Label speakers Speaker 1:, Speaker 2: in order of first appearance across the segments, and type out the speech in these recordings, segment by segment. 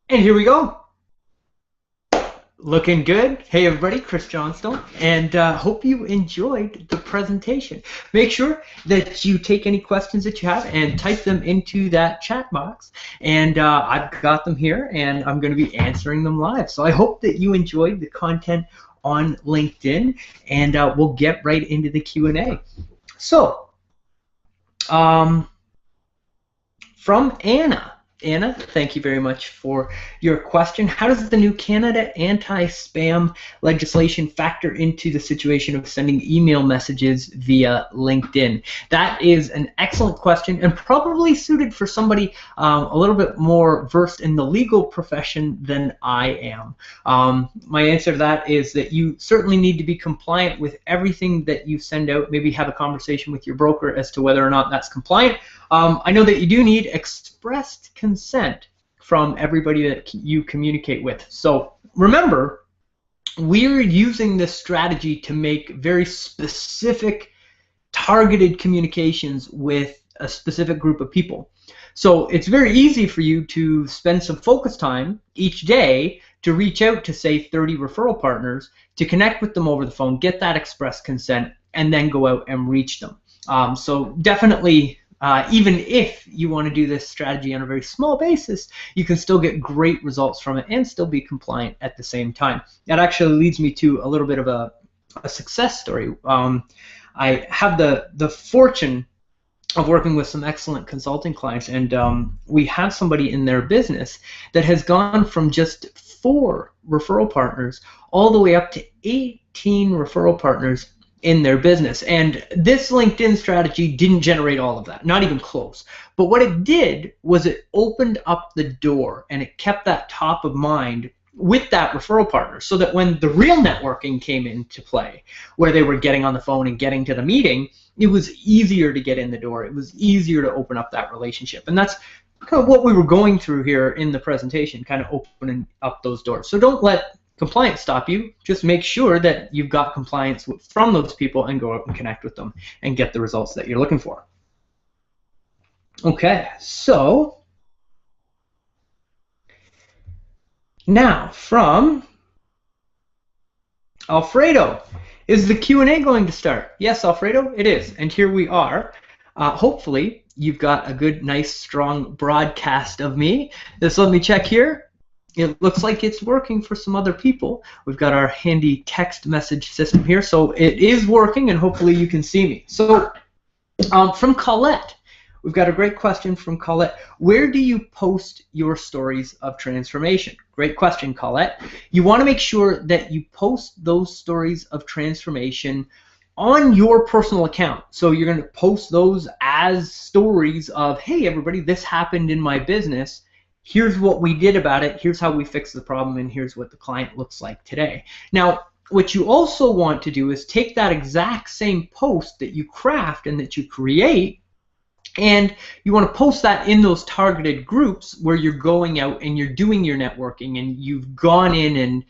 Speaker 1: And here we go. Looking good. Hey everybody, Chris Johnstone, and hope you enjoyed the presentation. Make sure that you take any questions that you have and type them into that chat box, and I've got them here and I'm going to be answering them live. So I hope that you enjoyed the content on LinkedIn, and we'll get right into the Q&A. So, from Anna. Anna, thank you very much for your question. How does the new Canada anti-spam legislation factor into the situation of sending email messages via LinkedIn? That is an excellent question and probably suited for somebody a little bit more versed in the legal profession than I am. My answer to that is that you certainly need to be compliant with everything that you send out. Maybe have a conversation with your broker as to whether or not that's compliant. I know that you do need expressed consent from everybody that you communicate with. So remember, we're using this strategy to make very specific, targeted communications with a specific group of people. So it's very easy for you to spend some focus time each day to reach out to, say, 30 referral partners, to connect with them over the phone, get that express consent, and then go out and reach them. So definitely, even if you want to do this strategy on a very small basis, you can still get great results from it and still be compliant at the same time. That actually leads me to a little bit of a success story. I have the fortune of working with some excellent consulting clients, and we have somebody in their business that has gone from just 4 referral partners all the way up to 18 referral partners in their business. And this LinkedIn strategy didn't generate all of that, not even close. But what it did was it opened up the door and it kept that top of mind with that referral partner, so that when the real networking came into play, where they were getting on the phone and getting to the meeting, it was easier to get in the door. It was easier to open up that relationship. And that's kind of what we were going through here in the presentation, kind of opening up those doors. So don't let compliance stop you. Just make sure that you've got compliance from those people and go out and connect with them and get the results that you're looking for. Okay, so now from Alfredo, is the Q&A going to start? Yes, Alfredo, it is. And here we are. Hopefully, you've got a good, nice, strong broadcast of me. Just let me check here. It looks like it's working for some other people. We've got our handy text message system here, so it is working, and hopefully you can see me. So from Colette, we've got a great question from Colette. Where do you post your stories of transformation? Great question, Colette. You want to make sure that you post those stories of transformation on your personal account. So you're going to post those as stories of, hey, everybody, this happened in my business. Here's what we did about it, here's how we fixed the problem, and here's what the client looks like today. Now, what you also want to do is take that exact same post that you craft and that you create, and you want to post that in those targeted groups where you're going out and you're doing your networking, and you've gone in and,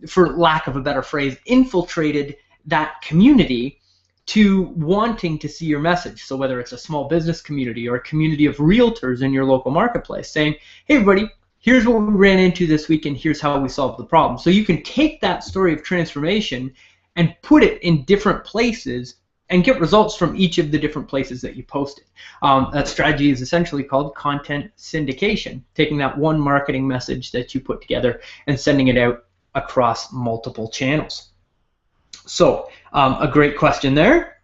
Speaker 1: for lack of a better phrase, infiltrated that community to wanting to see your message. So whether it's a small business community or a community of realtors in your local marketplace saying, hey everybody, here's what we ran into this week and here's how we solved the problem. So you can take that story of transformation and put it in different places and get results from each of the different places that you posted. That strategy is essentially called content syndication, taking that one marketing message that you put together and sending it out across multiple channels. So, a great question there.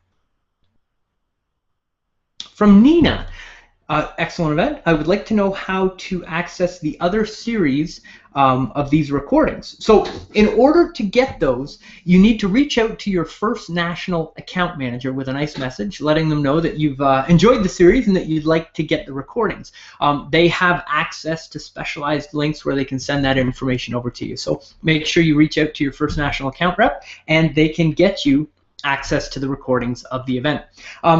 Speaker 1: From Nina, excellent event. I would like to know how to access the other series of these recordings. So in order to get those, you need to reach out to your First National account manager with a nice message letting them know that you've enjoyed the series and that you'd like to get the recordings. They have access to specialized links where they can send that information over to you. So make sure you reach out to your First National account rep and they can get you access to the recordings of the event.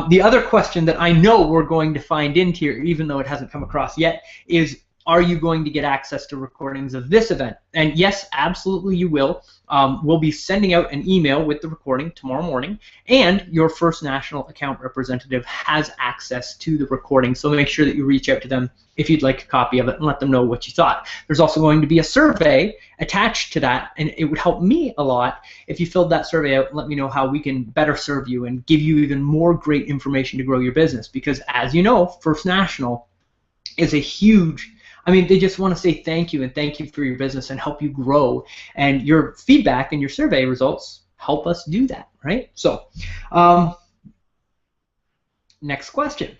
Speaker 1: The other question that I know we're going to find in here, even though it hasn't come across yet, is are you going to get access to recordings of this event? And yes, absolutely you will. We'll be sending out an email with the recording tomorrow morning, and your First National account representative has access to the recording, so make sure that you reach out to them if you'd like a copy of it and let them know what you thought. There's also going to be a survey attached to that, and it would help me a lot if you filled that survey out and let me know how we can better serve you and give you even more great information to grow your business, because as you know, First National is a huge, I mean, they just want to say thank you and thank you for your business and help you grow, and your feedback and your survey results help us do that, right? So next question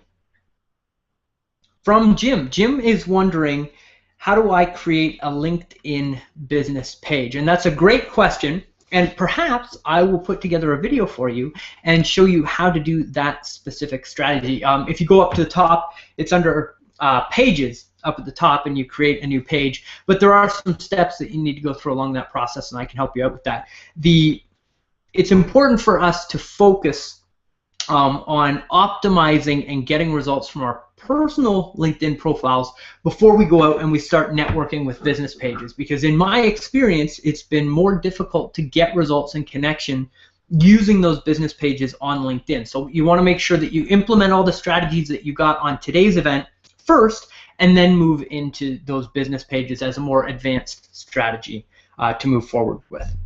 Speaker 1: from Jim. Jim is wondering, how do I create a LinkedIn business page? And that's a great question, and perhaps I will put together a video for you and show you how to do that specific strategy. If you go up to the top, it's under pages up at the top, and you create a new page, but there are some steps that you need to go through along that process, and I can help you out with that. It's important for us to focus on optimizing and getting results from our personal LinkedIn profiles before we go out and we start networking with business pages, because in my experience, it's been more difficult to get results and connection using those business pages on LinkedIn. So you want to make sure that you implement all the strategies that you got on today's event first, and then move into those business pages as a more advanced strategy to move forward with.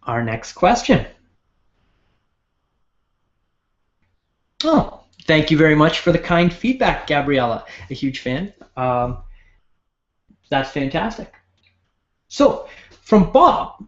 Speaker 1: Our next question. Oh, thank you very much for the kind feedback, Gabriella. A huge fan. That's fantastic. So, from Bob,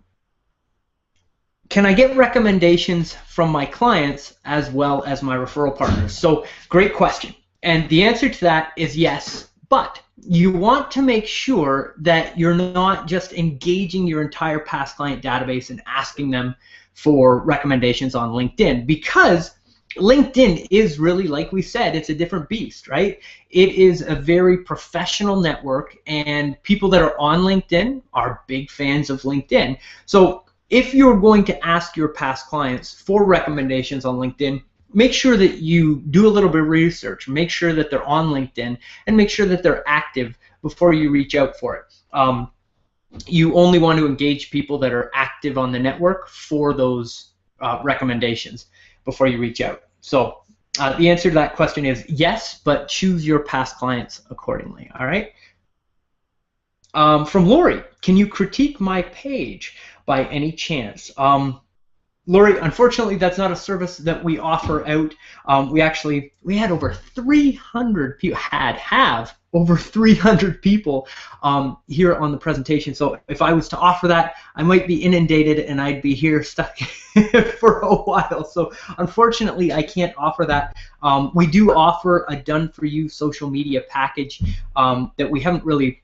Speaker 1: can I get recommendations from my clients as well as my referral partners? So, great question. And the answer to that is yes, but you want to make sure that you're not just engaging your entire past client database and asking them for recommendations on LinkedIn, because LinkedIn is really, like we said, it's a different beast, right? It is a very professional network, and people that are on LinkedIn are big fans of LinkedIn. So if you're going to ask your past clients for recommendations on LinkedIn, make sure that you do a little bit of research, make sure that they're on LinkedIn, and make sure that they're active before you reach out for it. You only want to engage people that are active on the network for those recommendations before you reach out. So the answer to that question is yes, but choose your past clients accordingly, all right? From Lori, can you critique my page by any chance? Lori, unfortunately, that's not a service that we offer out. We had over 300 people, have over 300 people here on the presentation. So if I was to offer that, I might be inundated and I'd be here stuck for a while. So unfortunately, I can't offer that. We do offer a done-for-you social media package that we haven't really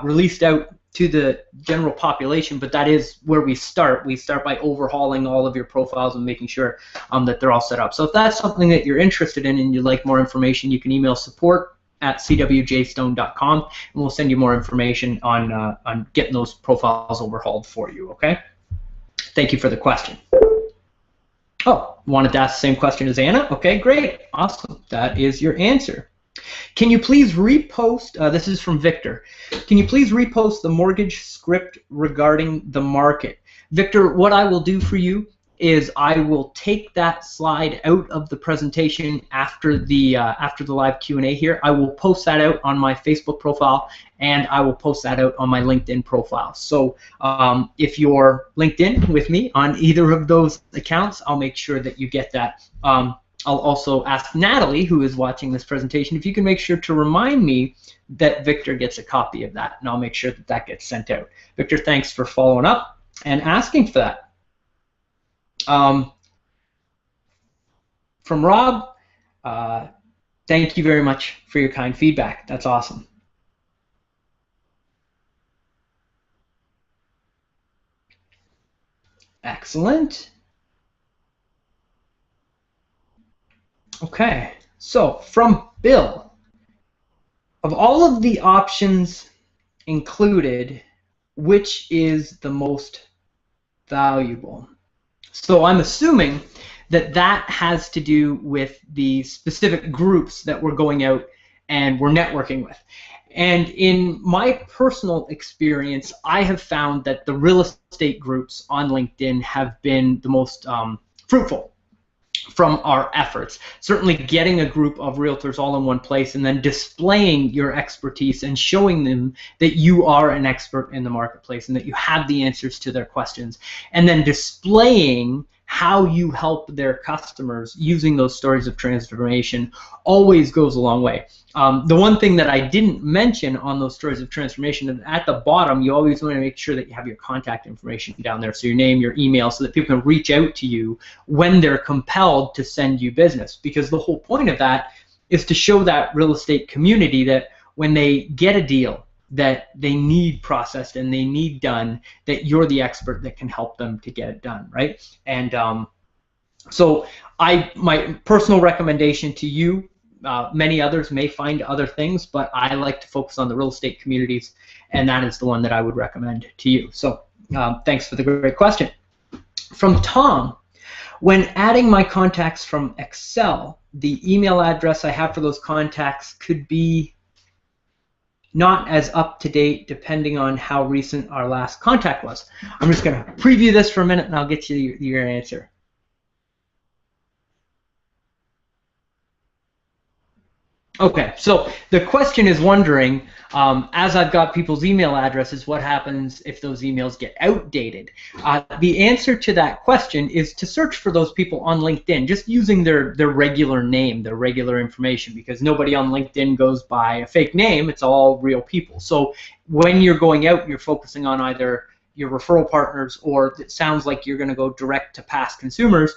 Speaker 1: released out to the general population, but that is where we start. We start by overhauling all of your profiles and making sure that they're all set up. So if that's something that you're interested in and you'd like more information, you can email support@cwjstone.com, and we'll send you more information on getting those profiles overhauled for you, okay? Thank you for the question. Oh, wanted to ask the same question as Anna? Okay, great, awesome. That is your answer. Can you please repost, this is from Victor, can you please repost the mortgage script regarding the market? Victor, what I will do for you is I will take that slide out of the presentation after the live Q&A here. I will post that out on my Facebook profile, and I will post that out on my LinkedIn profile. So if you're linked in with me on either of those accounts, I'll make sure that you get that. I'll also ask Natalie, who is watching this presentation, if you can make sure to remind me that Victor gets a copy of that, and I'll make sure that that gets sent out. Victor, thanks for following up and asking for that. From Rob, thank you very much for your kind feedback. That's awesome. Excellent. Okay, so from Bill, of all of the options included, which is the most valuable? So I'm assuming that that has to do with the specific groups that we're going out and we're networking with. And in my personal experience, I have found that the real estate groups on LinkedIn have been the most fruitful from our efforts. Certainly getting a group of realtors all in one place and then displaying your expertise and showing them that you are an expert in the marketplace and that you have the answers to their questions, and then displaying how you help their customers using those stories of transformation always goes a long way. The one thing that I didn't mention on those stories of transformation is at the bottom, you always want to make sure that you have your contact information down there, so your name, your email, so that people can reach out to you when they're compelled to send you business. Because the whole point of that is to show that real estate community that when they get a deal that they need processed and they need done, that you're the expert that can help them to get it done, right? And so my personal recommendation to you, many others may find other things, but I like to focus on the real estate communities, and that is the one that I would recommend to you. So thanks for the great question. From Tom, when adding my contacts from Excel, the email address I have for those contacts could be not as up to date depending on how recent our last contact was. I'm just going to preview this for a minute and I'll get you your answer. Okay, so the question is wondering, as I've got people's email addresses, what happens if those emails get outdated? The answer to that question is to search for those people on LinkedIn, just using their regular name, their regular information, because nobody on LinkedIn goes by a fake name. It's all real people. So when you're going out, you're focusing on either your referral partners, or it sounds like you're going to go direct to past consumers.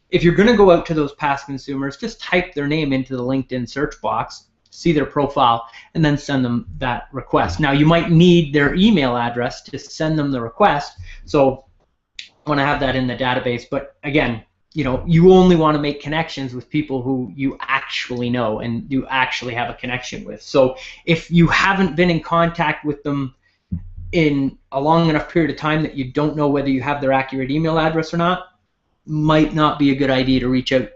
Speaker 1: If you're going to go out to those past consumers, just type their name into the LinkedIn search box, see their profile, and then send them that request. Now, you might need their email address to send them the request, so I want to have that in the database. But again, you only want to make connections with people who you actually know and you actually have a connection with. So if you haven't been in contact with them in a long enough period of time that you don't know whether you have their accurate email address or not, might not be a good idea to reach out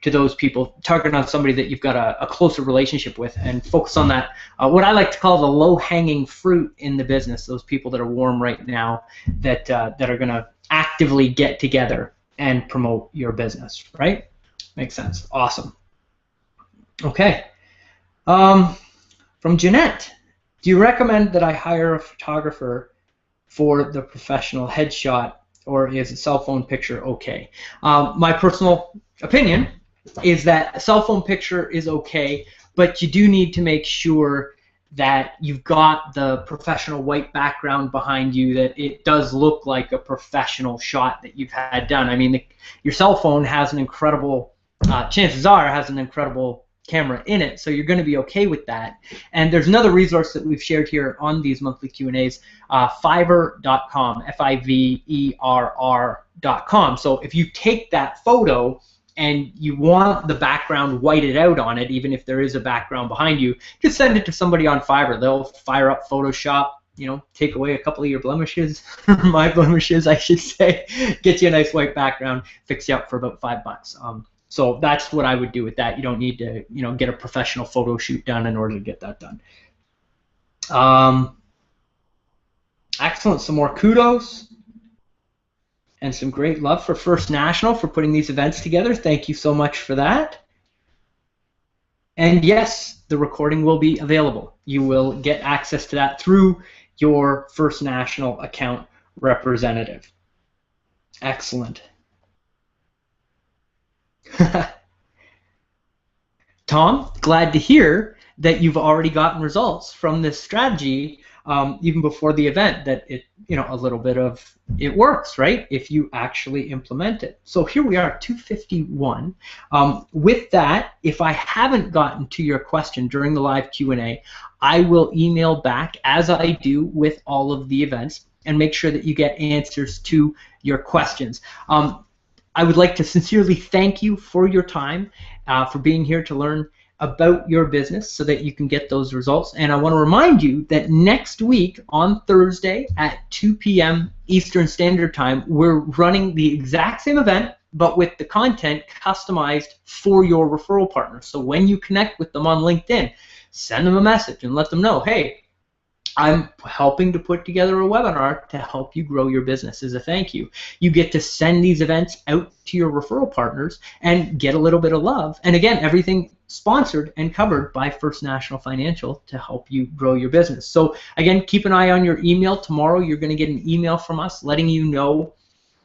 Speaker 1: to those people. Target on somebody that you've got a closer relationship with and focus on that, what I like to call the low-hanging fruit in the business, those people that are warm right now that are going to actively get together and promote your business, right? Makes sense. Awesome. Okay. From Jeanette, do you recommend that I hire a photographer for the professional headshot, or is a cell phone picture okay? My personal opinion is that a cell phone picture is okay, but you do need to make sure that you've got the professional white background behind you, that it does look like a professional shot that you've had done. I mean, your cell phone has an incredible, chances are, has an incredible camera in it, so you're going to be okay with that. And there's another resource that we've shared here on these monthly Q&As, Fiverr.com, Fiverr.com. So if you take that photo and you want the background whited out on it, even if there is a background behind you, just send it to somebody on Fiverr. They'll fire up Photoshop, take away a couple of your blemishes, my blemishes, I should say, get you a nice white background, fix you up for about $5. So that's what I would do with that. You don't need to, get a professional photo shoot done in order to get that done. Excellent. Some more kudos and some great love for First National for putting these events together. Thank you so much for that. And yes, the recording will be available. You will get access to that through your First National account representative. Excellent. Tom, glad to hear that you've already gotten results from this strategy even before the event, that it, a little bit of it works, right, if you actually implement it. So here we are, 2:51. With that, if I haven't gotten to your question during the live Q&A, I will email back, as I do with all of the events, and make sure that you get answers to your questions. I would like to sincerely thank you for your time, for being here to learn about your business so that you can get those results. And I want to remind you that next week on Thursday at 2 p.m. Eastern Standard Time, we're running the exact same event, but with the content customized for your referral partners. So when you connect with them on LinkedIn, send them a message and let them know, hey, I'm helping to put together a webinar to help you grow your business as a thank you. You get to send these events out to your referral partners and get a little bit of love. And again, everything sponsored and covered by First National Financial to help you grow your business. So again, keep an eye on your email. Tomorrow you're going to get an email from us letting you know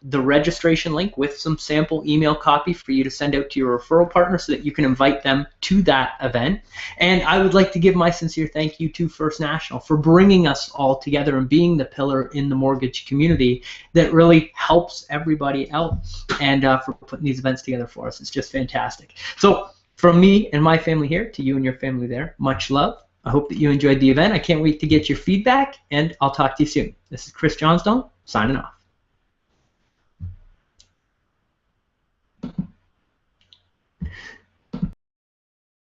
Speaker 1: the registration link with some sample email copy for you to send out to your referral partner so that you can invite them to that event. And I would like to give my sincere thank you to First National for bringing us all together and being the pillar in the mortgage community that really helps everybody out, and for putting these events together for us. It's just fantastic. So from me and my family here to you and your family there, much love. I hope that you enjoyed the event. I can't wait to get your feedback, and I'll talk to you soon. This is Chris Johnstone, signing off.